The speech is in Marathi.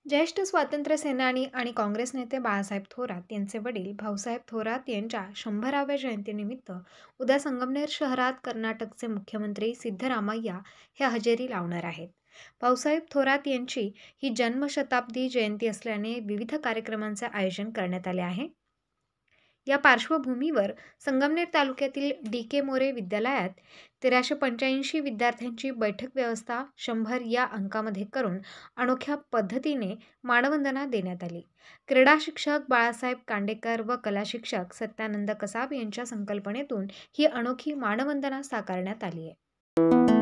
ज्येष्ठ स्वातंत्र्य सेनानी आणि काँग्रेस नेते बाळासाहेब थोरात यांचे वडील भाऊसाहेब थोरात यांच्या 100व्या जयंतीनिमित्त उद्या संगमनेर शहरात कर्नाटकचे मुख्यमंत्री सिद्धरामय्या हे हजेरी लावणार आहेत. भाऊसाहेब थोरात यांची ही जन्मशताब्दी जयंती असल्याने विविध कार्यक्रमांचे आयोजन करण्यात आले आहे. या पार्श्वभूमीवर संगमनेर तालुक्यातील डी.के. मोरे विद्यालयात 1385 विद्यार्थ्यांची बैठक व्यवस्था 100 या अंकामध्ये करून अनोख्या पद्धतीने मानवंदना देण्यात आली. क्रीडा शिक्षक बाळासाहेब कांडेकर व कला शिक्षक सत्यानंद कसाब यांच्या संकल्पनेतून ही अनोखी मानवंदना साकारण्यात आली आहे.